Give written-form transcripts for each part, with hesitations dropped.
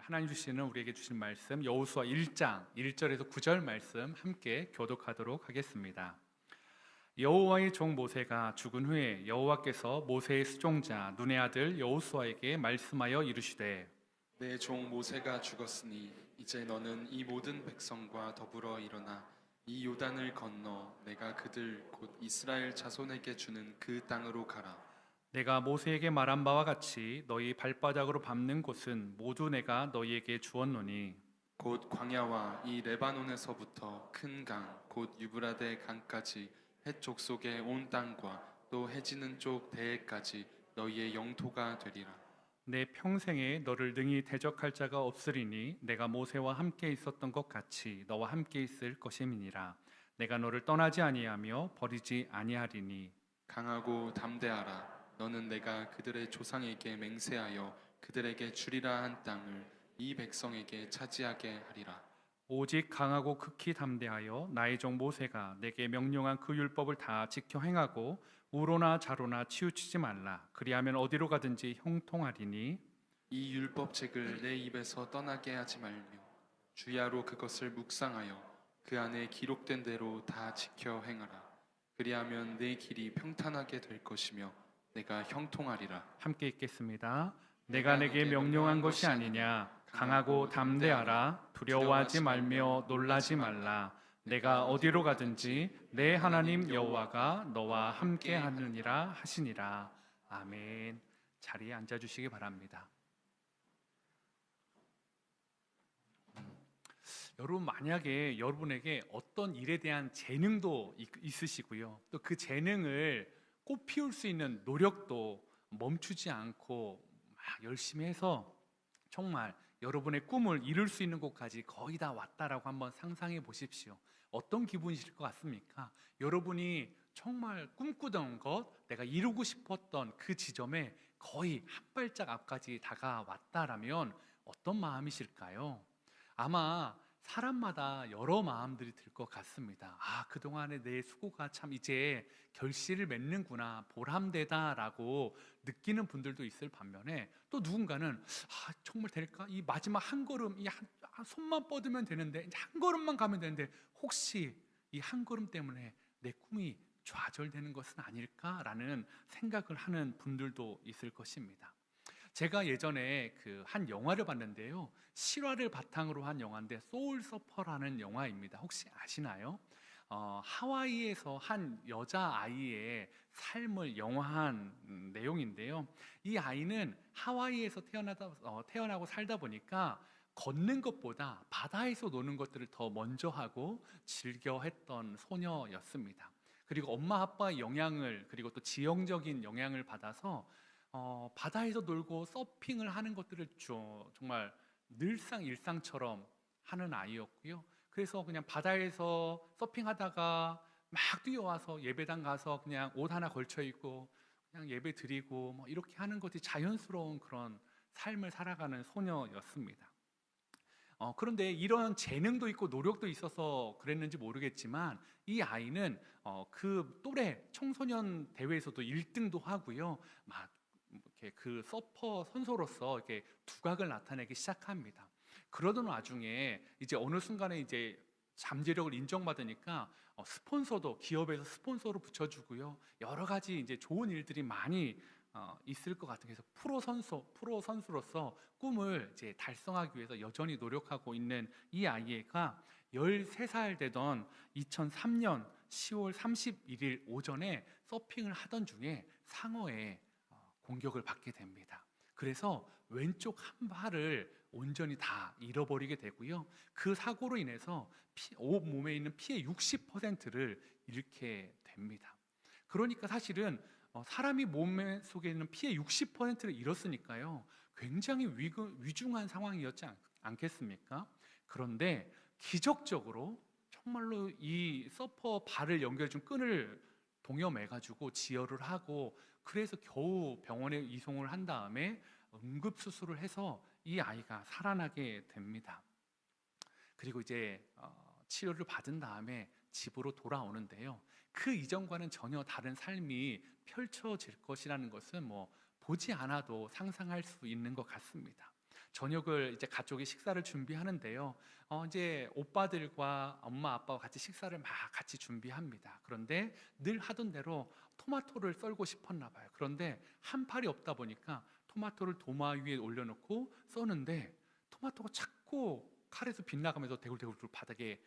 하나님 주시는 우리에게 주신 말씀 여호수아 1장 1절에서 9절 말씀 함께 교독하도록 하겠습니다. 여호와의 종 모세가 죽은 후에 여호와께서 모세의 수종자 눈의 아들 여호수아에게 말씀하여 이르시되 내 종 모세가 죽었으니 이제 너는 이 모든 백성과 더불어 일어나 이 요단을 건너 내가 그들 곧 이스라엘 자손에게 주는 그 땅으로 가라. 내가 모세에게 말한 바와 같이 너희 발바닥으로 밟는 곳은 모두 내가 너희에게 주었노니 곧 광야와 이 레바논에서부터 큰 강 곧 유브라데 강까지 해쪽 속의 온 땅과 또 해지는 쪽 대해까지 너희의 영토가 되리라. 내 평생에 너를 능히 대적할 자가 없으리니 내가 모세와 함께 있었던 것 같이 너와 함께 있을 것임이니라. 내가 너를 떠나지 아니하며 버리지 아니하리니 강하고 담대하라. 너는 내가 그들의 조상에게 맹세하여 그들에게 주리라 한 땅을 이 백성에게 차지하게 하리라. 오직 강하고 극히 담대하여 나의 종 모세가 내게 명령한 그 율법을 다 지켜 행하고 우로나 좌로나 치우치지 말라. 그리하면 어디로 가든지 형통하리니 이 율법책을 내 입에서 떠나게 하지 말며 주야로 그것을 묵상하여 그 안에 기록된 대로 다 지켜 행하라. 그리하면 내 길이 평탄하게 될 것이며 내가 형통하리라. 함께 읽겠습니다. 내가 내게 명령한 것이 아니냐. 강하고 담대하라. 두려워하지 말며 놀라지 말라. 내가 어디로 가든지 내 하나님 여호와가 너와 함께 하느니라 하시니라. 아멘. 자리에 앉아 주시기 바랍니다. 여러분, 만약에 여러분에게 어떤 일에 대한 재능도 있으시고요, 또 그 재능을 꽃 피울 수 있는 노력도 멈추지 않고 막 열심히 해서 정말 여러분의 꿈을 이룰 수 있는 곳까지 거의 다 왔다라고 한번 상상해 보십시오. 어떤 기분이실 것 같습니까? 여러분이 정말 꿈꾸던 것, 내가 이루고 싶었던 그 지점에 거의 한 발짝 앞까지 다가왔다라면 어떤 마음이실까요? 아마 사람마다 여러 마음들이 들 것 같습니다. 아, 그동안의 내 수고가 참 이제 결실을 맺는구나, 보람되다라고 느끼는 분들도 있을 반면에 또 누군가는 아, 정말 될까? 이 마지막 한 걸음, 한 손만 뻗으면 되는데, 이제 한 걸음만 가면 되는데 혹시 이 한 걸음 때문에 내 꿈이 좌절되는 것은 아닐까라는 생각을 하는 분들도 있을 것입니다. 제가 예전에 그 한 영화를 봤는데요, 실화를 바탕으로 한 영화인데 소울 서퍼라는 영화입니다. 혹시 아시나요? 하와이에서 한 여자아이의 삶을 영화한 내용인데요, 이 아이는 하와이에서 태어나고 살다 보니까 걷는 것보다 바다에서 노는 것들을 더 먼저 하고 즐겨 했던 소녀였습니다. 그리고 엄마 아빠의 영향을, 그리고 또 지형적인 영향을 받아서 바다에서 놀고 서핑을 하는 것들을 정말 늘상 일상처럼 하는 아이였고요. 그래서 그냥 바다에서 서핑하다가 막 뛰어와서 예배당 가서 그냥 옷 하나 걸쳐 입고 그냥 예배 드리고 뭐 이렇게 하는 것이 자연스러운 그런 삶을 살아가는 소녀였습니다. 그런데 이런 재능도 있고 노력도 있어서 그랬는지 모르겠지만 이 아이는 그 또래 청소년 대회에서도 1등도 하고요, 막 이렇게 그 서퍼 선수로서 이렇게 두각을 나타내기 시작합니다. 그러던 와중에 이제 어느 순간에 이제 잠재력을 인정받으니까 스폰서도, 기업에서 스폰서로 붙여주고요, 여러 가지 이제 좋은 일들이 많이 있을 것 같은, 그래서 프로 선수로서 꿈을 이제 달성하기 위해서 여전히 노력하고 있는 이 아이가 13살 되던 2003년 10월 31일 오전에 서핑을 하던 중에 상어에 공격을 받게 됩니다. 그래서 왼쪽 한 발을 온전히 다 잃어버리게 되고요, 그 사고로 인해서 몸에 있는 피의 60%를 잃게 됩니다. 그러니까 사실은 사람이 몸 속에 있는 피의 60%를 잃었으니까요, 굉장히 위중한 상황이었지 않겠습니까? 그런데 기적적으로 정말로 이 서퍼 발을 연결해준 끈을 동여매가지고 지혈을 하고, 그래서 겨우 병원에 이송을 한 다음에 응급수술을 해서 이 아이가 살아나게 됩니다. 그리고 이제 치료를 받은 다음에 집으로 돌아오는데요, 그 이전과는 전혀 다른 삶이 펼쳐질 것이라는 것은 뭐 보지 않아도 상상할 수 있는 것 같습니다. 저녁을 이제 가족이 식사를 준비하는데요. 이제 오빠들과 엄마 아빠와 같이 식사를 막 같이 준비합니다. 그런데 늘 하던 대로 토마토를 썰고 싶었나 봐요. 그런데 한 팔이 없다 보니까 토마토를 도마 위에 올려놓고 써는데 토마토가 자꾸 칼에서 빗나가면서 대굴대굴 바닥에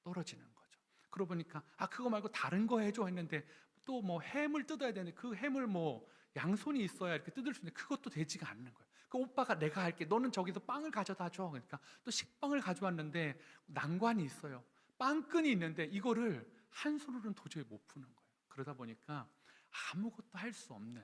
떨어지는 거죠. 그러고 보니까 그거 말고 다른 거 해줘 했는데 또 뭐 햄을 뜯어야 되는데 그 햄을 뭐 양손이 있어야 이렇게 뜯을 수 있는데 그것도 되지가 않는 거예요. 그 오빠가 내가 할게. 너는 저기서 빵을 가져다 줘. 그러니까 또 식빵을 가져왔는데 난관이 있어요. 빵끈이 있는데 이거를 한 손으로는 도저히 못 푸는 거예요. 그러다 보니까 아무것도 할 수 없는,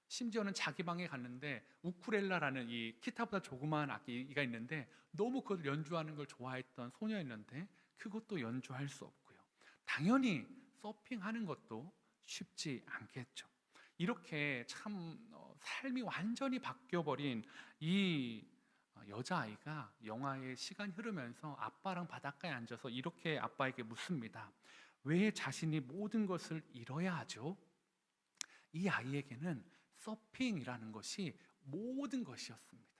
심지어는 자기 방에 갔는데 우쿨렐라라는 이 기타보다 조그마한 악기가 있는데 너무 그걸 연주하는 걸 좋아했던 소녀였는데 그것도 연주할 수 없고요. 당연히 서핑하는 것도 쉽지 않겠죠. 이렇게 참 삶이 완전히 바뀌어버린 이 여자아이가 영화의 시간이 흐르면서 아빠랑 바닷가에 앉아서 이렇게 아빠에게 묻습니다. 왜 자신이 모든 것을 잃어야 하죠? 이 아이에게는 서핑이라는 것이 모든 것이었습니다.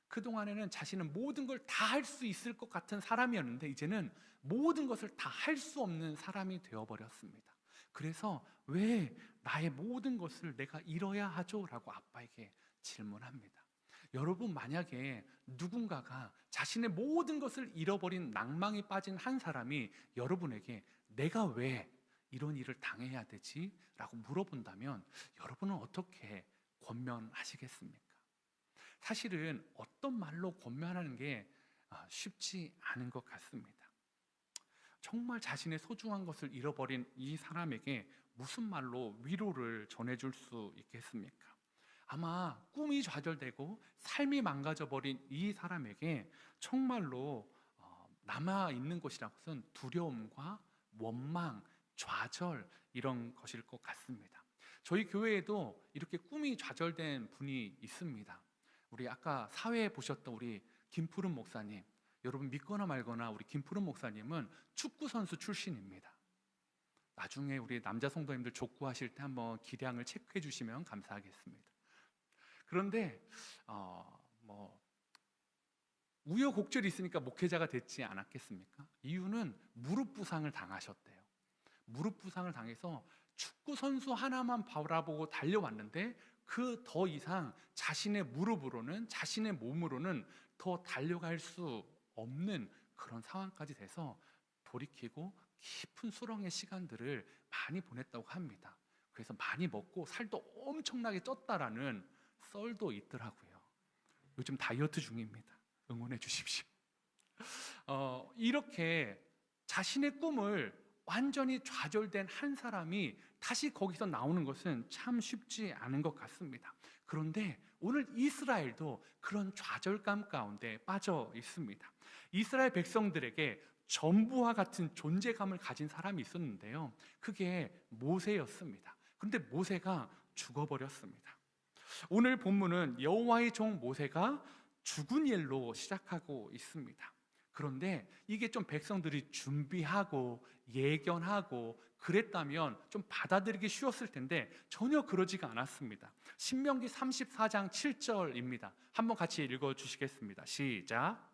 그동안에는 자신은 모든 걸 다 할 수 있을 것 같은 사람이었는데 이제는 모든 것을 다 할 수 없는 사람이 되어버렸습니다. 그래서 왜 나의 모든 것을 내가 잃어야 하죠? 라고 아빠에게 질문합니다. 여러분, 만약에 누군가가 자신의 모든 것을 잃어버린 낭망에 빠진 한 사람이 여러분에게 내가 왜 이런 일을 당해야 되지? 라고 물어본다면 여러분은 어떻게 권면하시겠습니까? 사실은 어떤 말로 권면하는 게 쉽지 않은 것 같습니다. 정말 자신의 소중한 것을 잃어버린 이 사람에게 무슨 말로 위로를 전해줄 수 있겠습니까? 아마 꿈이 좌절되고 삶이 망가져버린 이 사람에게 정말로 남아있는 것이라고는 두려움과 원망, 좌절 이런 것일 것 같습니다. 저희 교회에도 이렇게 꿈이 좌절된 분이 있습니다. 우리 아까 사회에 보셨던 우리 김푸른 목사님, 여러분 믿거나 말거나 우리 김푸른 목사님은 축구 선수 출신입니다. 나중에 우리 남자 성도님들 족구하실 때 한번 기량을 체크해 주시면 감사하겠습니다. 그런데 우여곡절이 있으니까 목회자가 됐지 않았겠습니까? 이유는 무릎 부상을 당하셨대요. 무릎 부상을 당해서 축구 선수 하나만 바라보고 달려왔는데 그 더 이상 자신의 무릎으로는, 자신의 몸으로는 더 달려갈 수 없는 그런 상황까지 돼서 돌이키고 깊은 수렁의 시간들을 많이 보냈다고 합니다. 그래서 많이 먹고 살도 엄청나게 쪘다라는 썰도 있더라고요. 요즘 다이어트 중입니다. 응원해 주십시오. 이렇게 자신의 꿈을 완전히 좌절된 한 사람이 다시 거기서 나오는 것은 참 쉽지 않은 것 같습니다. 그런데 오늘 이스라엘도 그런 좌절감 가운데 빠져 있습니다. 이스라엘 백성들에게 전부와 같은 존재감을 가진 사람이 있었는데요. 그게 모세였습니다. 그런데 모세가 죽어버렸습니다. 오늘 본문은 여호와의 종 모세가 죽은 일로 시작하고 있습니다. 그런데 이게 좀 백성들이 준비하고 예견하고 그랬다면 좀 받아들이기 쉬웠을 텐데 전혀 그러지가 않았습니다. 신명기 34장 7절입니다. 한번 같이 읽어주시겠습니다. 시작.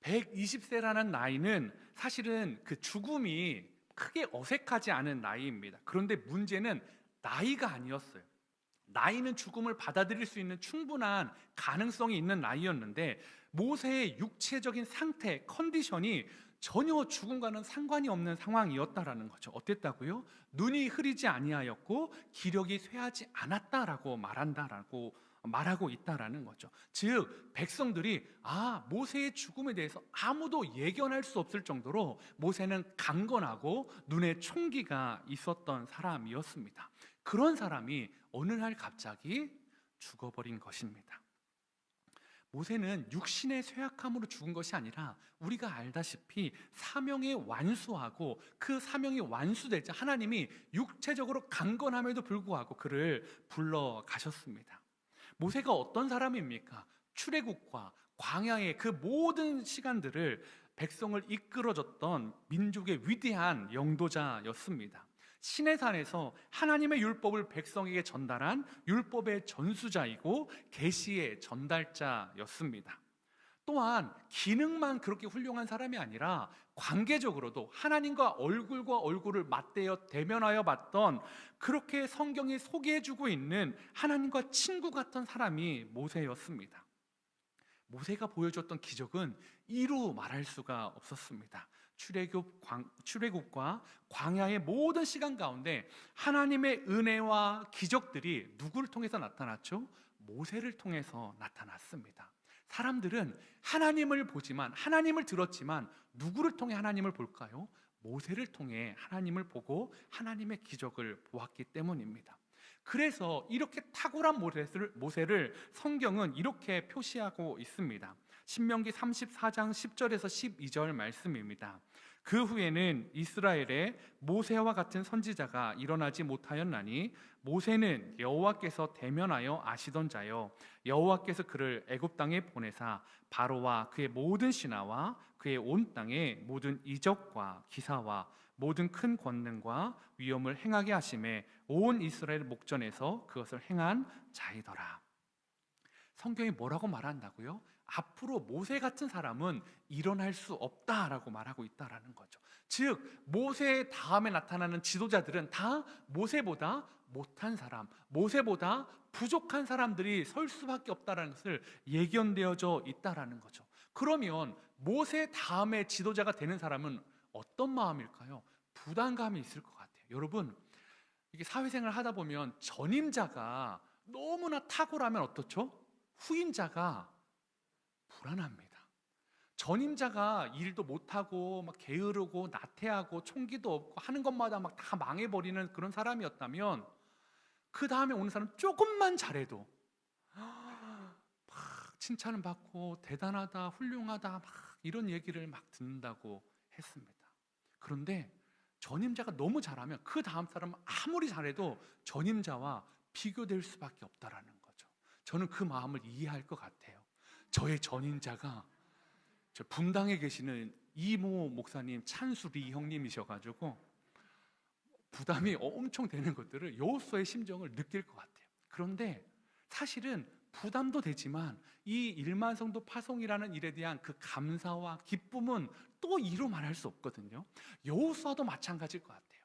120세라는 나이는 사실은 그 죽음이 크게 어색하지 않은 나이입니다. 그런데 문제는 나이가 아니었어요. 나이는 죽음을 받아들일 수 있는 충분한 가능성이 있는 나이였는데 모세의 육체적인 상태, 컨디션이 전혀 죽음과는 상관이 없는 상황이었다라는 거죠. 어땠다고요? 눈이 흐리지 아니하였고 기력이 쇠하지 않았다라고 말하고 있다라는 거죠. 즉 백성들이 모세의 죽음에 대해서 아무도 예견할 수 없을 정도로 모세는 강건하고 눈에 총기가 있었던 사람이었습니다. 그런 사람이 어느 날 갑자기 죽어버린 것입니다. 모세는 육신의 쇠약함으로 죽은 것이 아니라 우리가 알다시피 사명이 완수하고 그 사명이 완수되자 하나님이 육체적으로 강건함에도 불구하고 그를 불러가셨습니다. 모세가 어떤 사람입니까? 출애굽과 광야의 그 모든 시간들을 백성을 이끌어줬던 민족의 위대한 영도자였습니다. 시내산에서 하나님의 율법을 백성에게 전달한 율법의 전수자이고 계시의 전달자였습니다. 또한 기능만 그렇게 훌륭한 사람이 아니라 관계적으로도 하나님과 얼굴과 얼굴을 맞대어 대면하여 봤던, 그렇게 성경이 소개해주고 있는 하나님과 친구 같은 사람이 모세였습니다. 모세가 보여줬던 기적은 이루 말할 수가 없었습니다. 출애굽과 광야의 모든 시간 가운데 하나님의 은혜와 기적들이 누구를 통해서 나타났죠? 모세를 통해서 나타났습니다. 사람들은 하나님을 보지만, 하나님을 들었지만 누구를 통해 하나님을 볼까요? 모세를 통해 하나님을 보고 하나님의 기적을 보았기 때문입니다. 그래서 이렇게 탁월한 모세를 성경은 이렇게 표시하고 있습니다. 신명기 34장 10절에서 12절 말씀입니다. 그 후에는 이스라엘에 모세와 같은 선지자가 일어나지 못하였나니 모세는 여호와께서 대면하여 아시던 자요, 여호와께서 그를 애굽 땅에 보내사 바로와 그의 모든 신하와 그의 온 땅에 모든 이적과 기사와 모든 큰 권능과 위엄을 행하게 하심에 온 이스라엘 목전에서 그것을 행한 자이더라. 성경이 뭐라고 말한다고요? 앞으로 모세 같은 사람은 일어날 수 없다라고 말하고 있다라는 거죠. 즉 모세 다음에 나타나는 지도자들은 다 모세보다 못한 사람, 모세보다 부족한 사람들이 설 수밖에 없다라는 것을 예견되어져 있다라는 거죠. 그러면 모세 다음에 지도자가 되는 사람은 어떤 마음일까요? 부담감이 있을 것 같아요. 여러분, 이게 사회생활 하다 보면 전임자가 너무나 탁월하면 어떻죠? 후임자가 불안합니다. 전임자가 일도 못하고 막 게으르고 나태하고 총기도 없고 하는 것마다 막 다 망해버리는 그런 사람이었다면, 그 다음에 오는 사람 조금만 잘해도 막 칭찬을 받고 대단하다, 훌륭하다 막 이런 얘기를 막 듣는다고 했습니다. 그런데 전임자가 너무 잘하면 그 다음 사람은 아무리 잘해도 전임자와 비교될 수밖에 없다라는 거죠. 저는 그 마음을 이해할 것 같아요. 저의 전임자가 저 분당에 계시는 이모 목사님, 찬수리 형님이셔가지고 부담이 엄청 되는 것들을 여호수아의 심정을 느낄 것 같아요. 그런데 사실은 부담도 되지만 이 1만 성도 파송이라는 일에 대한 그 감사와 기쁨은 또 이루 말할 수 없거든요. 여호수아도 마찬가지일 것 같아요.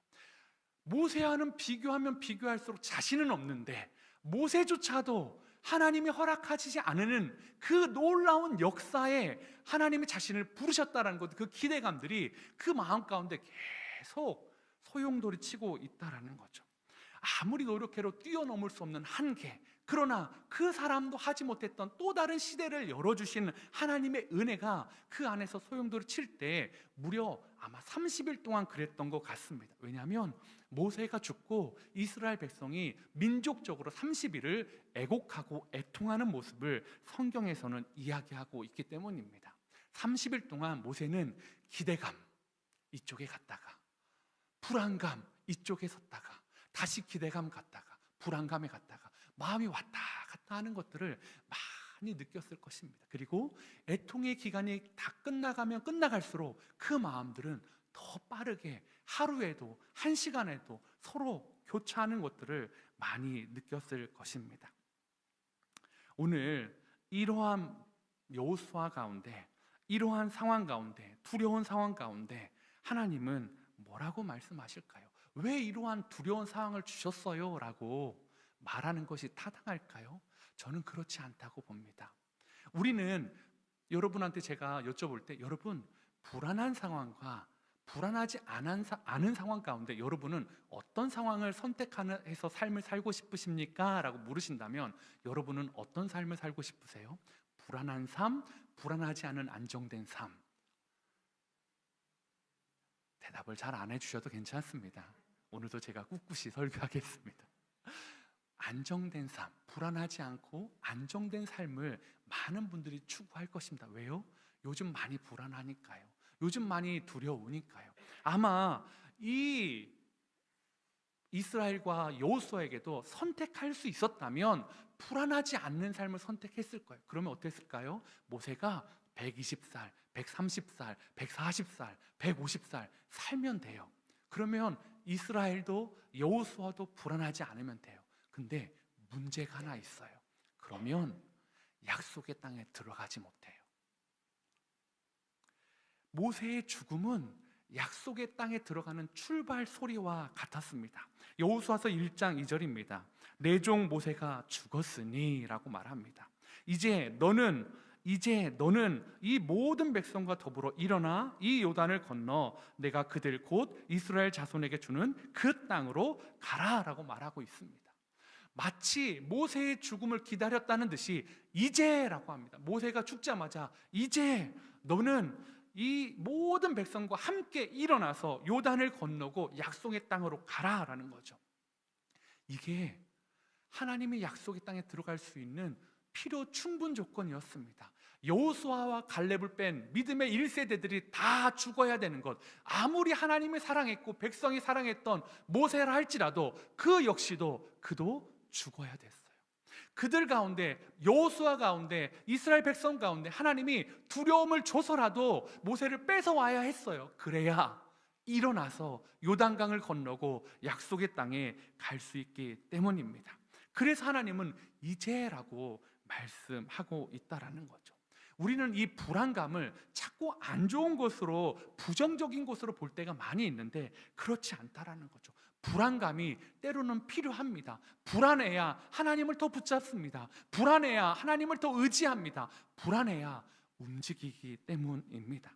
모세와는 비교하면 비교할수록 자신은 없는데 모세조차도 하나님이 허락하지 않는 그 놀라운 역사에 하나님이 자신을 부르셨다는 것, 그 기대감들이 그 마음 가운데 계속 소용돌이 치고 있다는 거죠. 아무리 노력해도 뛰어넘을 수 없는 한계, 그러나 그 사람도 하지 못했던 또 다른 시대를 열어주신 하나님의 은혜가 그 안에서 소용돌이 칠 때 무려 아마 30일 동안 그랬던 것 같습니다. 왜냐하면 모세가 죽고 이스라엘 백성이 민족적으로 30일을 애곡하고 애통하는 모습을 성경에서는 이야기하고 있기 때문입니다. 30일 동안 모세는 기대감 이쪽에 갔다가 불안감 이쪽에 섰다가 다시 기대감 갔다가 불안감에 갔다가 마음이 왔다 갔다 하는 것들을 많이 느꼈을 것입니다. 그리고 애통의 기간이 다 끝나가면 끝나갈수록 그 마음들은 더 빠르게 하루에도 한 시간에도 서로 교차하는 것들을 많이 느꼈을 것입니다. 오늘 이러한 여호수아 가운데, 이러한 상황 가운데, 두려운 상황 가운데 하나님은 뭐라고 말씀하실까요? 왜 이러한 두려운 상황을 주셨어요? 라고 말하는 것이 타당할까요? 저는 그렇지 않다고 봅니다. 우리는 여러분한테 제가 여쭤볼 때, 여러분 불안한 상황과 불안하지 않은 상황 가운데 여러분은 어떤 상황을 선택해서 삶을 살고 싶으십니까? 라고 물으신다면 여러분은 어떤 삶을 살고 싶으세요? 불안한 삶, 불안하지 않은 안정된 삶. 대답을 잘 안 해주셔도 괜찮습니다. 오늘도 제가 꿋꿋이 설교하겠습니다. 안정된 삶, 불안하지 않고 안정된 삶을 많은 분들이 추구할 것입니다. 왜요? 요즘 많이 불안하니까요. 요즘 많이 두려우니까요. 아마 이 이스라엘과 여호수아에게도 선택할 수 있었다면 불안하지 않는 삶을 선택했을 거예요. 그러면 어땠을까요? 모세가 120살, 130살, 140살, 150살 살면 돼요. 그러면 이스라엘도 여호수아도 불안하지 않으면 돼요. 근데 문제가 하나 있어요. 그러면 약속의 땅에 들어가지 못해요. 모세의 죽음은 약속의 땅에 들어가는 출발 소리와 같았습니다. 여호수아서 1장 2절입니다. 내 종 모세가 죽었으니 라고 말합니다. 이제 너는 이 모든 백성과 더불어 일어나 이 요단을 건너 내가 그들 곧 이스라엘 자손에게 주는 그 땅으로 가라 라고 말하고 있습니다. 마치 모세의 죽음을 기다렸다는 듯이 이제라고 합니다. 모세가 죽자마자 이제 너는 이 모든 백성과 함께 일어나서 요단을 건너고 약속의 땅으로 가라라는 거죠. 이게 하나님의 약속의 땅에 들어갈 수 있는 필요 충분 조건이었습니다. 여호수아와 갈렙을 뺀 믿음의 1세대들이 다 죽어야 되는 것, 아무리 하나님을 사랑했고 백성이 사랑했던 모세라 할지라도 그 역시도 그도 죽어야 됐어요. 그들 가운데, 여호수아 가운데, 이스라엘 백성 가운데 하나님이 두려움을 줘서라도 모세를 뺏어와야 했어요. 그래야 일어나서 요단강을 건너고 약속의 땅에 갈 수 있기 때문입니다. 그래서 하나님은 이제라고 말씀하고 있다라는 거죠. 우리는 이 불안감을 자꾸 안 좋은 것으로, 부정적인 것으로 볼 때가 많이 있는데 그렇지 않다라는 거죠. 불안감이 때로는 필요합니다. 불안해야 하나님을 더 붙잡습니다. 불안해야 하나님을 더 의지합니다. 불안해야 움직이기 때문입니다.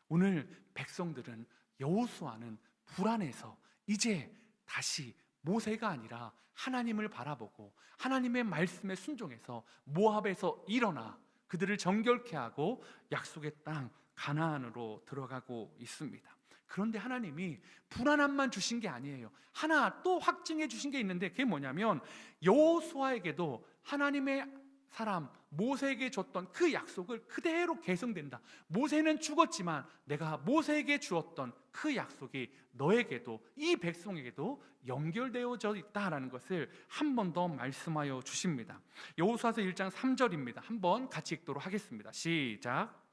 오늘 백성들은, 여호수아는 불안해서 이제 다시 모세가 아니라 하나님을 바라보고 하나님의 말씀에 순종해서 모압에서 일어나 그들을 정결케 하고 약속의 땅 가나안으로 들어가고 있습니다. 그런데 하나님이 불안함만 주신 게 아니에요. 하나 또 확증해 주신 게 있는데 그게 뭐냐면 여호수아에게도 하나님의 사람 모세에게 줬던 그 약속을 그대로 계승된다. 모세는 죽었지만 내가 모세에게 주었던 그 약속이 너에게도, 이 백성에게도 연결되어져 있다라는 것을 한 번 더 말씀하여 주십니다. 여호수아서 1장 3절입니다. 한번 같이 읽도록 하겠습니다. 시작.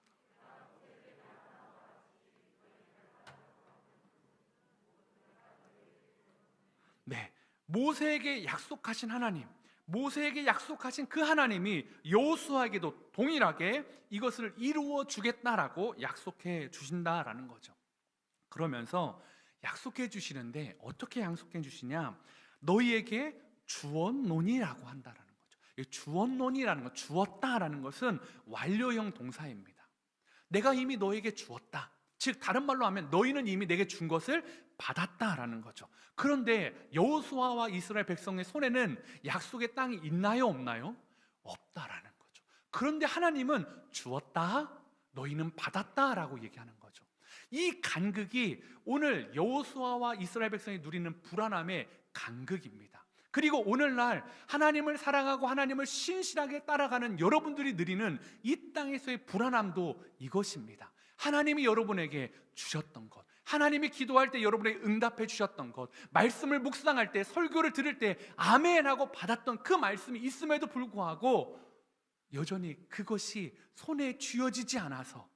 네, 모세에게 약속하신 하나님, 모세에게 약속하신 그 하나님이 여호수아에게도 동일하게 이것을 이루어 주겠다라고 약속해 주신다라는 거죠. 그러면서 약속해 주시는데 어떻게 약속해 주시냐? 너희에게 주었노니라고 한다라는 거죠. 이 주었노니라는 것, 주었다라는 것은 완료형 동사입니다. 내가 이미 너에게 주었다. 즉 다른 말로 하면 너희는 이미 내게 준 것을 받았다라는 거죠. 그런데 여호수아와 이스라엘 백성의 손에는 약속의 땅이 있나요, 없나요? 없다라는 거죠. 그런데 하나님은 주었다, 너희는 받았다라고 얘기하는 거죠. 이 간극이 오늘 여호수아와 이스라엘 백성이 누리는 불안함의 간극입니다. 그리고 오늘날 하나님을 사랑하고 하나님을 신실하게 따라가는 여러분들이 누리는 이 땅에서의 불안함도 이것입니다. 하나님이 여러분에게 주셨던 것, 하나님이 기도할 때 여러분에게 응답해 주셨던 것, 말씀을 묵상할 때, 설교를 들을 때 아멘 하고 받았던 그 말씀이 있음에도 불구하고 여전히 그것이 손에 쥐어지지 않아서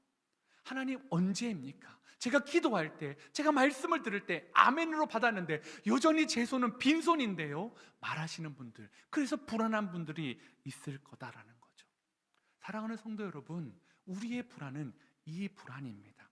하나님 언제입니까? 제가 기도할 때, 제가 말씀을 들을 때 아멘으로 받았는데 여전히 제 손은 빈손인데요 말하시는 분들, 그래서 불안한 분들이 있을 거다라는 거죠. 사랑하는 성도 여러분, 우리의 불안은 이 불안입니다.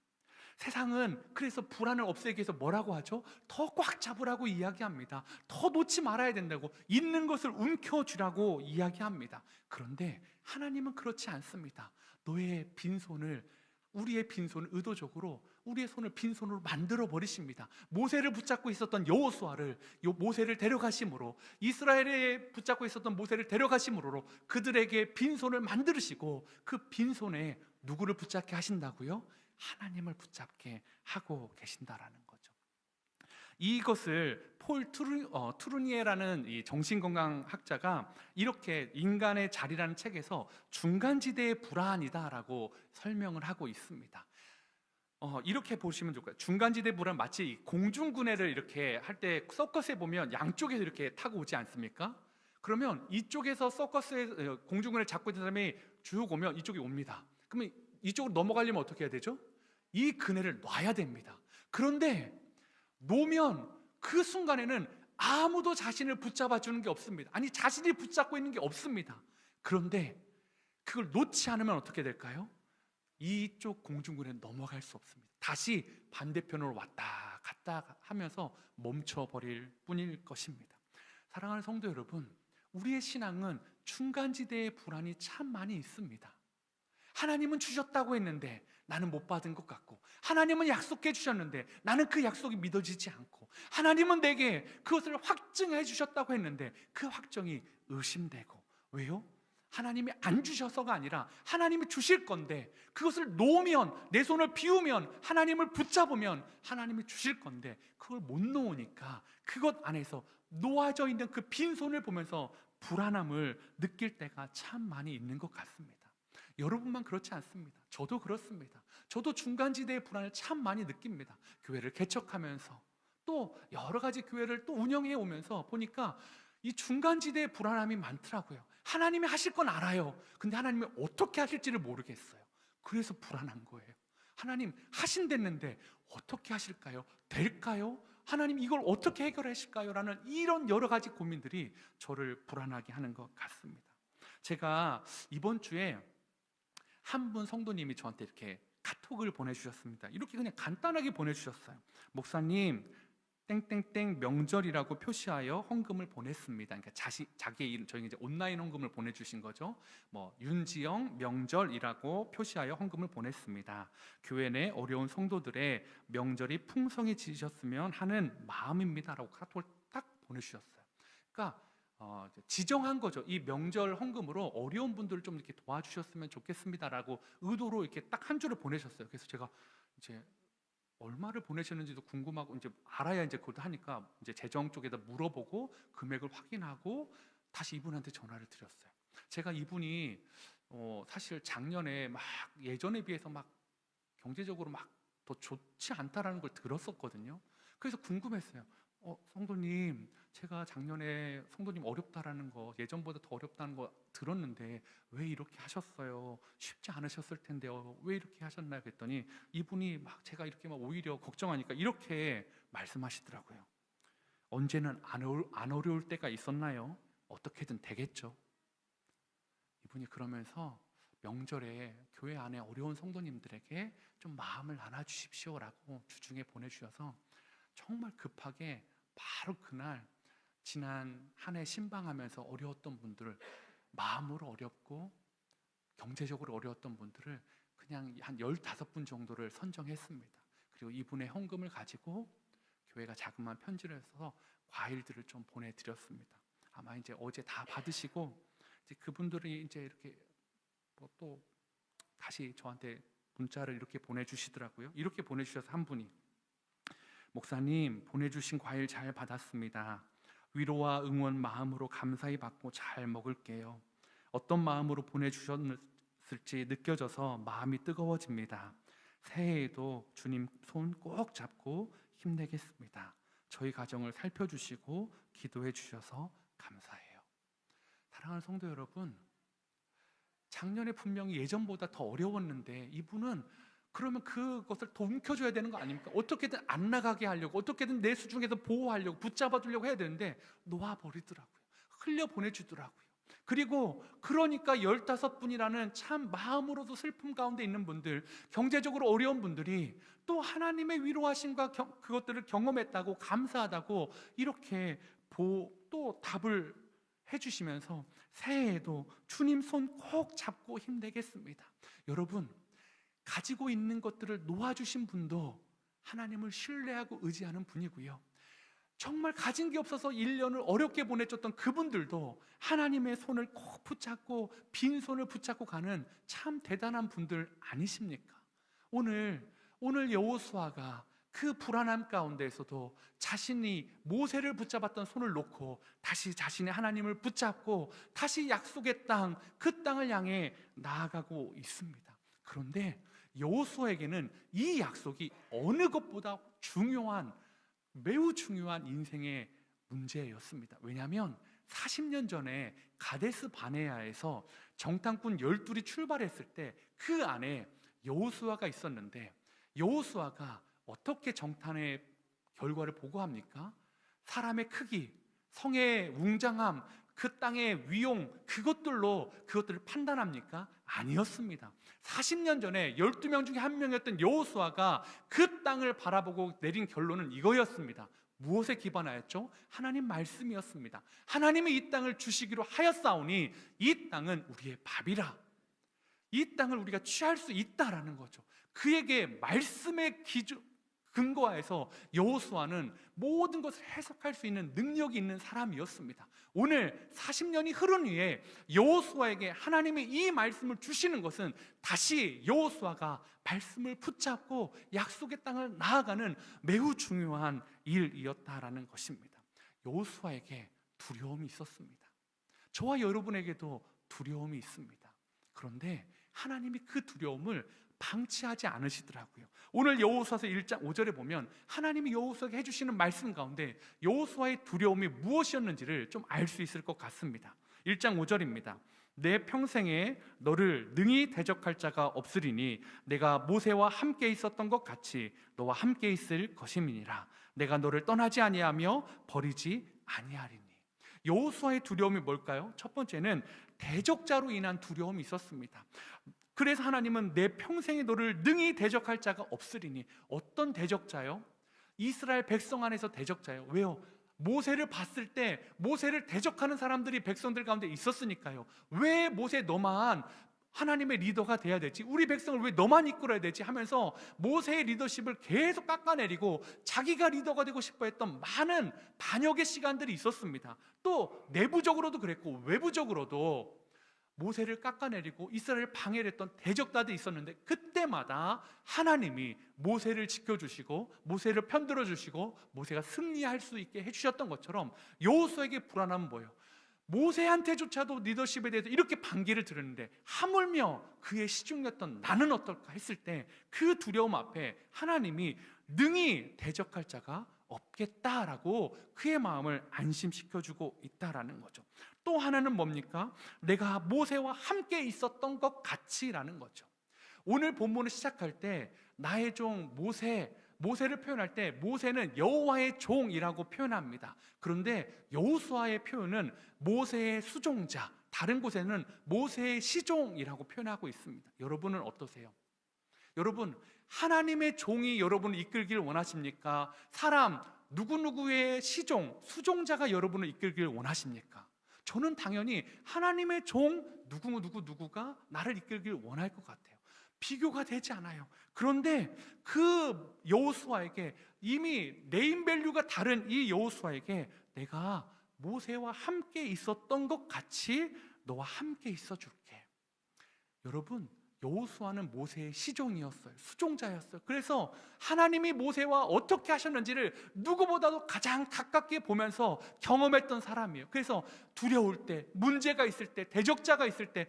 세상은 그래서 불안을 없애기 위해서 뭐라고 하죠? 더 꽉 잡으라고 이야기합니다. 더 놓지 말아야 된다고, 있는 것을 움켜쥐라고 이야기합니다. 그런데 하나님은 그렇지 않습니다. 너의 빈손을, 우리의 빈손을 의도적으로 우리의 손을 빈손으로 만들어 버리십니다. 모세를 붙잡고 있었던 여호수아를, 모세를 데려가심으로, 이스라엘에 붙잡고 있었던 모세를 데려가심으로 그들에게 빈손을 만드시고 그 빈손에 누구를 붙잡게 하신다고요? 하나님을 붙잡게 하고 계신다라는 거죠. 이것을 폴 투르니에라는 이 정신건강학자가 이렇게 인간의 자리라는 책에서 중간지대의 불안이다라고 설명을 하고 있습니다. 이렇게 보시면 좋을 거예요. 중간지대 불안, 마치 공중군해를 이렇게 할 때 서커스에 보면 양쪽에서 이렇게 타고 오지 않습니까? 그러면 이쪽에서 서커스에 공중군을 잡고 있는 사람이 쭉 오면 이쪽에 옵니다. 그러면 이쪽으로 넘어가려면 어떻게 해야 되죠? 이 그네를 놔야 됩니다. 그런데 놓으면 그 순간에는 아무도 자신을 붙잡아 주는 게 없습니다. 아니, 자신이 붙잡고 있는 게 없습니다. 그런데 그걸 놓지 않으면 어떻게 될까요? 이쪽 공중군에 넘어갈 수 없습니다. 다시 반대편으로 왔다 갔다 하면서 멈춰버릴 뿐일 것입니다. 사랑하는 성도 여러분, 우리의 신앙은 중간지대의 불안이 참 많이 있습니다. 하나님은 주셨다고 했는데 나는 못 받은 것 같고, 하나님은 약속해 주셨는데 나는 그 약속이 믿어지지 않고, 하나님은 내게 그것을 확증해 주셨다고 했는데 그 확정이 의심되고. 왜요? 하나님이 안 주셔서가 아니라 하나님이 주실 건데, 그것을 놓으면, 내 손을 비우면, 하나님을 붙잡으면 하나님이 주실 건데 그걸 못 놓으니까 그것 안에서 놓아져 있는 그 빈손을 보면서 불안함을 느낄 때가 참 많이 있는 것 같습니다. 여러분만 그렇지 않습니다. 저도 그렇습니다. 저도 중간지대의 불안을 참 많이 느낍니다. 교회를 개척하면서 또 여러 가지 교회를 또 운영해 오면서 보니까 이 중간지대의 불안함이 많더라고요. 하나님이 하실 건 알아요. 근데 하나님이 어떻게 하실지를 모르겠어요. 그래서 불안한 거예요. 하나님 하신댔는데 어떻게 하실까요? 될까요? 하나님 이걸 어떻게 해결하실까요? 라는 이런 여러 가지 고민들이 저를 불안하게 하는 것 같습니다. 제가 이번 주에 한 분 성도님이 저한테 이렇게 카톡을 보내주셨습니다. 이렇게 그냥 간단하게 보내주셨어요. 목사님, 땡땡땡 명절이라고 표시하여 헌금을 보냈습니다. 그러니까 자기의 이름, 저희 이제 온라인 헌금을 보내주신 거죠. 뭐 윤지영 명절이라고 표시하여 헌금을 보냈습니다. 교회 내 어려운 성도들의 명절이 풍성해지셨으면 하는 마음입니다라고 카톡을 딱 보내주셨어요. 그러니까 지정한 거죠. 이 명절 헌금으로 어려운 분들을 좀 이렇게 도와주셨으면 좋겠습니다라고 의도로 이렇게 딱 한 줄을 보내셨어요. 그래서 제가 이제 얼마를 보내셨는지도 궁금하고 이제 알아야 이제 그것도 하니까 이제 재정 쪽에다 물어보고 금액을 확인하고 다시 이분한테 전화를 드렸어요. 제가 이분이 사실 작년에 막 예전에 비해서 막 경제적으로 막 더 좋지 않다라는 걸 들었었거든요. 그래서 궁금했어요. 성도님, 제가 작년에 성도님 어렵다라는 거, 예전보다 더 어렵다는 거 들었는데 왜 이렇게 하셨어요? 쉽지 않으셨을 텐데요. 왜 이렇게 하셨나요? 그랬더니 이분이 막 제가 이렇게 막 오히려 걱정하니까 이렇게 말씀하시더라고요. 언제는 안 어려울 때가 있었나요? 어떻게든 되겠죠. 이분이 그러면서 명절에 교회 안에 어려운 성도님들에게 좀 마음을 나눠주십시오라고 주중에 보내주셔서 정말 급하게 바로 그날 지난 한 해 신방하면서 어려웠던 분들을, 마음으로 어렵고 경제적으로 어려웠던 분들을 그냥 한 15분 정도를 선정했습니다. 그리고 이분의 헌금을 가지고 교회가 자그마한 편지를 써서 과일들을 좀 보내드렸습니다. 아마 이제 어제 다 받으시고 이제 그분들이 이제 이렇게 또 다시 저한테 문자를 이렇게 보내주시더라고요. 이렇게 보내주셔서 한 분이, 목사님 보내주신 과일 잘 받았습니다. 위로와 응원 마음으로 감사히 받고 잘 먹을게요. 어떤 마음으로 보내주셨을지 느껴져서 마음이 뜨거워집니다. 새해에도 주님 손 꼭 잡고 힘내겠습니다. 저희 가정을 살펴주시고 기도해 주셔서 감사해요. 사랑하는 성도 여러분, 작년에 분명히 예전보다 더 어려웠는데 이분은 그러면 그것을 더 움켜줘야 되는 거 아닙니까? 어떻게든 안 나가게 하려고, 어떻게든 내 수중에서 보호하려고, 붙잡아 두려고 해야 되는데 놓아버리더라고요. 흘려보내주더라고요. 그리고 그러니까 15분이라는 참 마음으로도 슬픔 가운데 있는 분들, 경제적으로 어려운 분들이 또 하나님의 위로하심과 그것들을 경험했다고, 감사하다고 이렇게 또 답을 해주시면서 새해에도 주님 손 꼭 잡고 힘내겠습니다. 여러분, 가지고 있는 것들을 놓아주신 분도 하나님을 신뢰하고 의지하는 분이고요. 정말 가진 게 없어서 1년을 어렵게 보내줬던 그분들도 하나님의 손을 꼭 붙잡고 빈손을 붙잡고 가는 참 대단한 분들 아니십니까? 오늘 여호수아가 그 불안함 가운데에서도 자신이 모세를 붙잡았던 손을 놓고 다시 자신의 하나님을 붙잡고 다시 약속의 땅, 그 땅을 향해 나아가고 있습니다. 그런데 여호수아에게는 이 약속이 어느 것보다 매우 중요한 인생의 문제였습니다. 왜냐하면 40년 전에 가데스 바네아에서 정탐꾼 12이 출발했을 때 그 안에 여호수아가 있었는데 여호수아가 어떻게 정탐의 결과를 보고합니까? 사람의 크기, 성의 웅장함, 그 땅의 위용, 그것들을 판단합니까? 아니었습니다. 40년 전에 12명 중에 한 명이었던 여호수아가 그 땅을 바라보고 내린 결론은 이거였습니다. 무엇에 기반하였죠? 하나님 말씀이었습니다. 하나님이 이 땅을 주시기로 하였사오니 이 땅은 우리의 밥이라. 이 땅을 우리가 취할 수 있다라는 거죠. 그에게 말씀의 근거하에서 여호수아는 모든 것을 해석할 수 있는 능력이 있는 사람이었습니다. 오늘 40년이 흐른 후에 여호수아에게 하나님이 이 말씀을 주시는 것은 다시 여호수아가 말씀을 붙잡고 약속의 땅을 나아가는 매우 중요한 일이었다라는 것입니다. 여호수아에게 두려움이 있었습니다. 저와 여러분에게도 두려움이 있습니다. 그런데 하나님이 그 두려움을 방치하지 않으시더라고요. 오늘 여호수아서 1장 5절에 보면 하나님이 여호수아에게 해주시는 말씀 가운데 여호수아의 두려움이 무엇이었는지를 좀 알 수 있을 것 같습니다. 1장 5절입니다. 내 평생에 너를 능히 대적할 자가 없으리니 내가 모세와 함께 있었던 것 같이 너와 함께 있을 것임이니라. 내가 너를 떠나지 아니하며 버리지 아니하리니. 여호수아의 두려움이 뭘까요? 첫 번째는 대적자로 인한 두려움이 있었습니다. 그래서 하나님은 내 평생에 너를 능히 대적할 자가 없으리니. 어떤 대적자요? 이스라엘 백성 안에서 대적자요. 왜요? 모세를 봤을 때 모세를 대적하는 사람들이 백성들 가운데 있었으니까요. 왜 모세 너만 하나님의 리더가 돼야 되지? 우리 백성을 왜 너만 이끌어야 되지? 하면서 모세의 리더십을 계속 깎아내리고 자기가 리더가 되고 싶어 했던 많은 반역의 시간들이 있었습니다. 또 내부적으로도 그랬고 외부적으로도 모세를 깎아내리고 이스라엘을 방해를 했던 대적자들이 있었는데 그때마다 하나님이 모세를 지켜주시고 모세를 편들어 주시고 모세가 승리할 수 있게 해주셨던 것처럼 여호수아에게 불안함은 뭐예요? 모세한테조차도 리더십에 대해서 이렇게 반기를 들었는데 하물며 그의 시중이었던 나는 어떨까 했을 때 그 두려움 앞에 하나님이 능히 대적할 자가 없겠다라고 그의 마음을 안심시켜주고 있다라는 거죠. 또 하나는 뭡니까? 내가 모세와 함께 있었던 것 같이라는 거죠. 오늘 본문을 시작할 때 나의 종 모세를 표현할 때 모세는 여호와의 종이라고 표현합니다. 그런데 여호수아의 표현은 모세의 수종자, 다른 곳에는 모세의 시종이라고 표현하고 있습니다. 여러분은 어떠세요? 여러분, 하나님의 종이 여러분을 이끌기를 원하십니까? 사람 누구누구의 시종, 수종자가 여러분을 이끌기를 원하십니까? 저는 당연히 하나님의 종 누구가 나를 이끌기를 원할 것 같아요. 비교가 되지 않아요. 그런데 그 여호수아에게 이미 네임밸류가 다른 이 여호수아에게 내가 모세와 함께 있었던 것 같이 너와 함께 있어 줄게. 여러분, 여호수아는 모세의 시종이었어요. 수종자였어요. 그래서 하나님이 모세와 어떻게 하셨는지를 누구보다도 가장 가깝게 보면서 경험했던 사람이에요. 그래서 두려울 때, 문제가 있을 때, 대적자가 있을 때,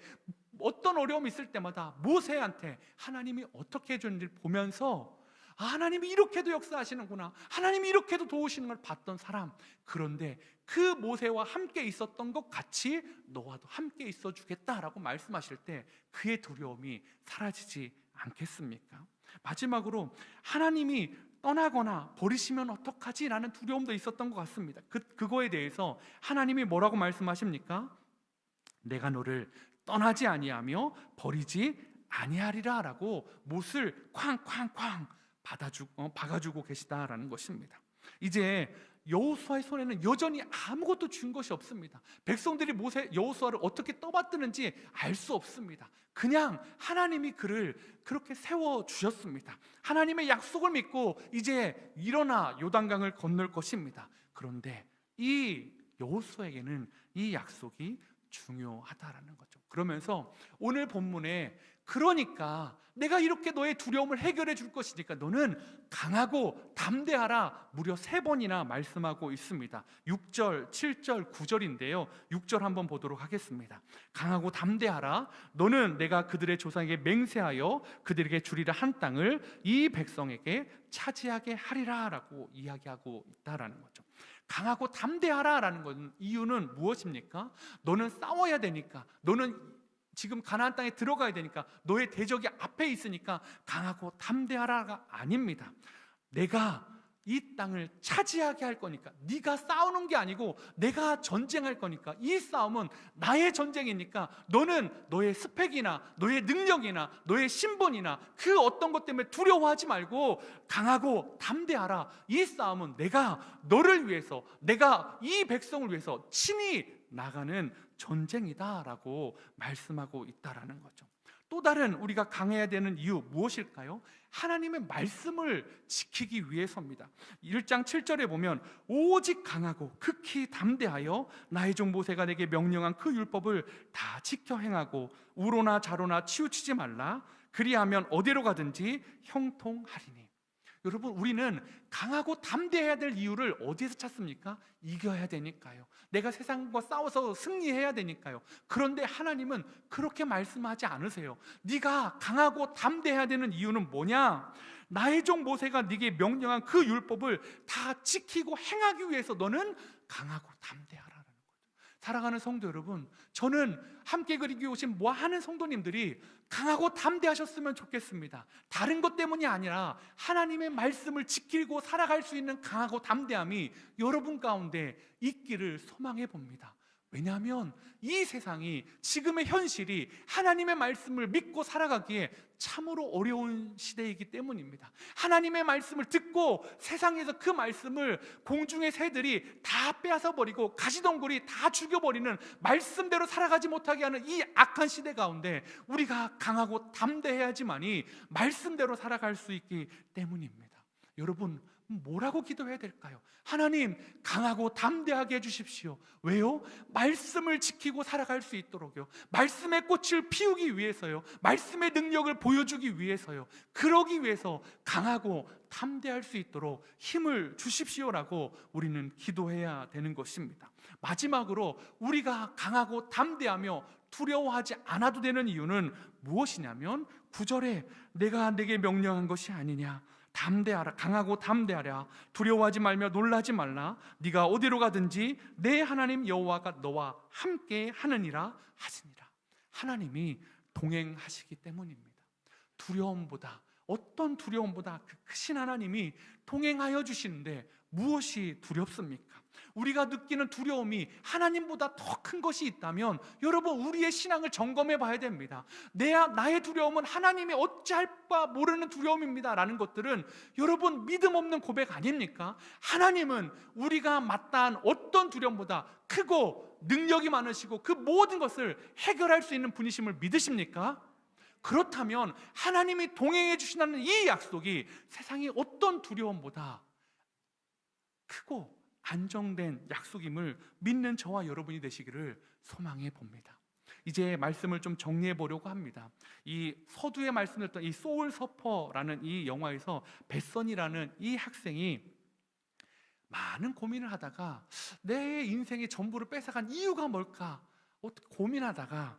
어떤 어려움이 있을 때마다 모세한테 하나님이 어떻게 해줬는지를 보면서 하나님이 이렇게도 역사하시는구나, 하나님이 이렇게도 도우시는 걸 봤던 사람. 그런데 그 모세와 함께 있었던 것 같이 너와도 함께 있어 주겠다라고 말씀하실 때 그의 두려움이 사라지지 않겠습니까? 마지막으로 하나님이 떠나거나 버리시면 어떡하지? 라는 두려움도 있었던 것 같습니다. 그거에 대해서 하나님이 뭐라고 말씀하십니까? 내가 너를 떠나지 아니하며 버리지 아니하리라 라고 못을 쾅쾅쾅 박아주고 계시다라는 것입니다. 이제 여호수아의 손에는 여전히 아무것도 준 것이 없습니다. 백성들이 여호수아를 어떻게 떠받드는지 알 수 없습니다. 그냥 하나님이 그를 그렇게 세워주셨습니다. 하나님의 약속을 믿고 이제 일어나 요단강을 건널 것입니다. 그런데 이 여호수아에게는 이 약속이 중요하다라는 거죠. 그러면서 오늘 본문에 그러니까 내가 이렇게 너의 두려움을 해결해 줄 것이니까 너는 강하고 담대하라 무려 3번이나 말씀하고 있습니다. 6절, 7절, 9절인데요 6절 한번 보도록 하겠습니다. 강하고 담대하라, 너는 내가 그들의 조상에게 맹세하여 그들에게 주리라 한 땅을 이 백성에게 차지하게 하리라 라고 이야기하고 있다라는 거죠. 강하고 담대하라 라는 건 이유는 무엇입니까? 너는 싸워야 되니까, 너는 지금 가나안 땅에 들어가야 되니까, 너의 대적이 앞에 있으니까 강하고 담대하라가 아닙니다. 내가 이 땅을 차지하게 할 거니까, 네가 싸우는 게 아니고 내가 전쟁할 거니까, 이 싸움은 나의 전쟁이니까 너는 너의 스펙이나 너의 능력이나 너의 신분이나 그 어떤 것 때문에 두려워하지 말고 강하고 담대하라. 이 싸움은 내가 너를 위해서, 내가 이 백성을 위해서 친히 나가는 전쟁이다라고 말씀하고 있다라는 거죠. 또 다른 우리가 강해야 되는 이유 무엇일까요? 하나님의 말씀을 지키기 위해서입니다. 1장 7절에 보면 오직 강하고 극히 담대하여 나의 종 모세가 내게 명령한 그 율법을 다 지켜 행하고 우로나 좌로나 치우치지 말라. 그리하면 어디로 가든지 형통하리니. 여러분, 우리는 강하고 담대해야 될 이유를 어디에서 찾습니까? 이겨야 되니까요. 내가 세상과 싸워서 승리해야 되니까요. 그런데 하나님은 그렇게 말씀하지 않으세요. 네가 강하고 담대해야 되는 이유는 뭐냐? 나의 종 모세가 네게 명령한 그 율법을 다 지키고 행하기 위해서 너는 강하고 담대하라는 거죠. 사랑하는 성도 여러분, 저는 함께 그리기 오신 하는 성도님들이 강하고 담대하셨으면 좋겠습니다. 다른 것 때문이 아니라 하나님의 말씀을 지키고 살아갈 수 있는 강하고 담대함이 여러분 가운데 있기를 소망해 봅니다. 왜냐하면 이 세상이, 지금의 현실이 하나님의 말씀을 믿고 살아가기에 참으로 어려운 시대이기 때문입니다. 하나님의 말씀을 듣고 세상에서 그 말씀을 공중의 새들이 다 빼앗아 버리고 가시덩굴이 다 죽여버리는, 말씀대로 살아가지 못하게 하는 이 악한 시대 가운데 우리가 강하고 담대해야지만이 말씀대로 살아갈 수 있기 때문입니다. 여러분, 뭐라고 기도해야 될까요? 하나님, 강하고 담대하게 해주십시오. 왜요? 말씀을 지키고 살아갈 수 있도록요. 말씀의 꽃을 피우기 위해서요. 말씀의 능력을 보여주기 위해서요. 그러기 위해서 강하고 담대할 수 있도록 힘을 주십시오라고 우리는 기도해야 되는 것입니다. 마지막으로 우리가 강하고 담대하며 두려워하지 않아도 되는 이유는 무엇이냐면 9절에 내가 내게 명령한 것이 아니냐, 담대하라, 강하고 담대하라, 두려워하지 말며 놀라지 말라. 네가 어디로 가든지 내 하나님 여호와가 너와 함께 하느니라 하시니라. 하나님이 동행하시기 때문입니다. 두려움보다, 어떤 두려움보다 그 크신 하나님이 동행하여 주시는데 무엇이 두렵습니까? 우리가 느끼는 두려움이 하나님보다 더 큰 것이 있다면 여러분, 우리의 신앙을 점검해 봐야 됩니다. 나의 두려움은 하나님이 어찌할 바 모르는 두려움입니다 라는 것들은 여러분, 믿음 없는 고백 아닙니까? 하나님은 우리가 마땅한 어떤 두려움보다 크고 능력이 많으시고 그 모든 것을 해결할 수 있는 분이심을 믿으십니까? 그렇다면 하나님이 동행해 주신다는 이 약속이 세상의 어떤 두려움보다 크고 안정된 약속임을 믿는 저와 여러분이 되시기를 소망해 봅니다. 이제 말씀을 좀 정리해 보려고 합니다. 이 서두에 말씀드렸던 이 소울 서퍼라는 이 영화에서 벳선이라는 이 학생이 많은 고민을 하다가 내 인생의 전부를 뺏어간 이유가 뭘까 고민하다가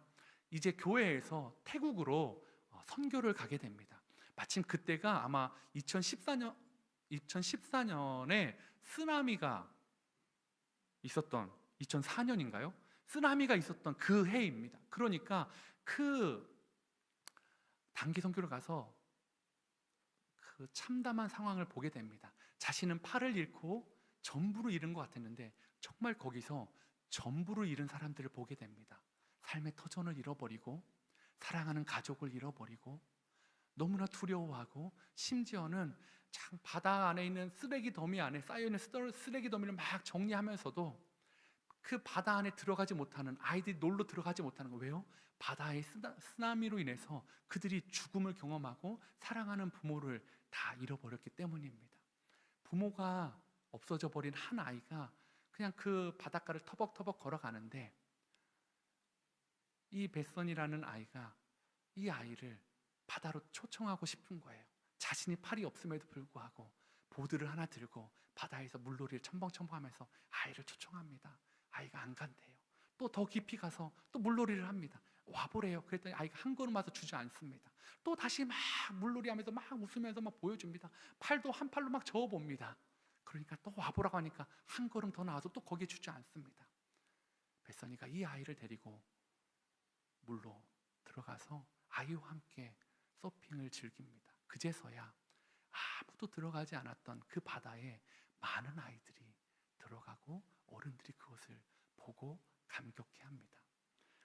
이제 교회에서 태국으로 선교를 가게 됩니다. 마침 그때가 아마 2014년에 쓰나미가 있었던, 2004년인가요? 쓰나미가 있었던 그 해입니다. 그러니까 그 단기 선교를 가서 그 참담한 상황을 보게 됩니다. 자신은 팔을 잃고 전부를 잃은 것 같았는데 정말 거기서 전부를 잃은 사람들을 보게 됩니다. 삶의 터전을 잃어버리고 사랑하는 가족을 잃어버리고 너무나 두려워하고, 심지어는 참 바다 안에 있는 쓰레기 더미 안에 쌓여있는 쓰레기 더미를 막 정리하면서도 그 바다 안에 들어가지 못하는, 아이들이 놀러 들어가지 못하는 거, 왜요? 바다의 쓰나미로 인해서 그들이 죽음을 경험하고 사랑하는 부모를 다 잃어버렸기 때문입니다. 부모가 없어져 버린 한 아이가 그냥 그 바닷가를 터벅터벅 걸어가는데 이 벳선이라는 아이가 이 아이를 바다로 초청하고 싶은 거예요. 자신이 팔이 없음에도 불구하고 보드를 하나 들고 바다에서 물놀이를 첨벙첨벙하면서 아이를 초청합니다. 아이가 안 간대요. 또 더 깊이 가서 또 물놀이를 합니다. 와보래요. 그랬더니 아이가 한 걸음 와서 주지 않습니다. 또 다시 막 물놀이하면서 막 웃으면서 막 보여줍니다. 팔도 한 팔로 막 저어봅니다. 그러니까 또 와보라고 하니까 한 걸음 더 나와서 또 거기에 주지 않습니다. 벳선이가 이 아이를 데리고 물로 들어가서 아이와 함께 서핑을 즐깁니다. 그제서야 아무도 들어가지 않았던 그 바다에 많은 아이들이 들어가고 어른들이 그것을 보고 감격해합니다.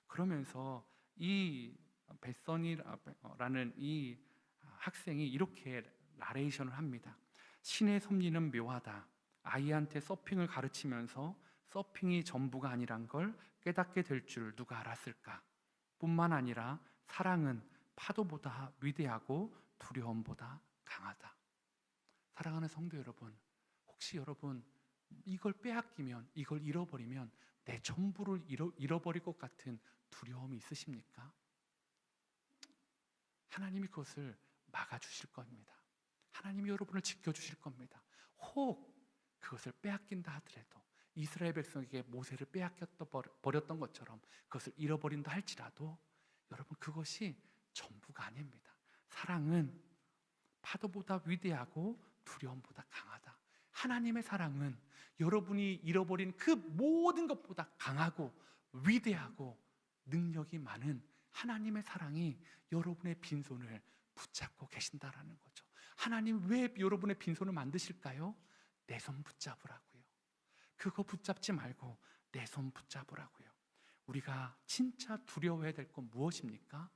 그러면서 이 베서니라는 이 학생이 이렇게 나레이션을 합니다. 신의 섭리는 묘하다. 아이한테 서핑을 가르치면서 서핑이 전부가 아니란 걸 깨닫게 될 줄 누가 알았을까? 뿐만 아니라 사랑은 파도보다 위대하고 두려움보다 강하다. 사랑하는 성도 여러분, 혹시 여러분 이걸 빼앗기면, 이걸 잃어버리면 내 전부를 잃어버릴 것 같은 두려움이 있으십니까? 하나님이 그것을 막아주실 겁니다. 하나님이 여러분을 지켜주실 겁니다. 혹 그것을 빼앗긴다 하더라도, 이스라엘 백성에게 모세를 버렸던 것처럼 그것을 잃어버린다 할지라도 여러분, 그것이 전부가 아닙니다. 사랑은 파도보다 위대하고 두려움보다 강하다. 하나님의 사랑은 여러분이 잃어버린 그 모든 것보다 강하고 위대하고 능력이 많은 하나님의 사랑이 여러분의 빈손을 붙잡고 계신다라는 거죠. 하나님 왜 여러분의 빈손을 만드실까요? 내 손 붙잡으라고요. 그거 붙잡지 말고 내 손 붙잡으라고요. 우리가 진짜 두려워해야 될 건 무엇입니까?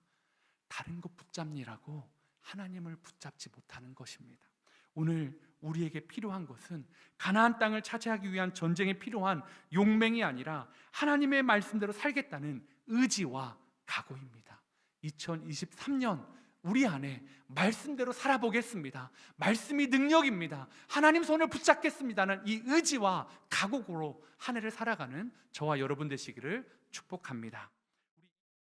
다른 것 붙잡느라고 하나님을 붙잡지 못하는 것입니다. 오늘 우리에게 필요한 것은 가나안 땅을 차지하기 위한 전쟁에 필요한 용맹이 아니라 하나님의 말씀대로 살겠다는 의지와 각오입니다. 2023년 우리 안에 말씀대로 살아보겠습니다. 말씀이 능력입니다. 하나님 손을 붙잡겠습니다는 이 의지와 각오로 한 해를 살아가는 저와 여러분 되시기를 축복합니다.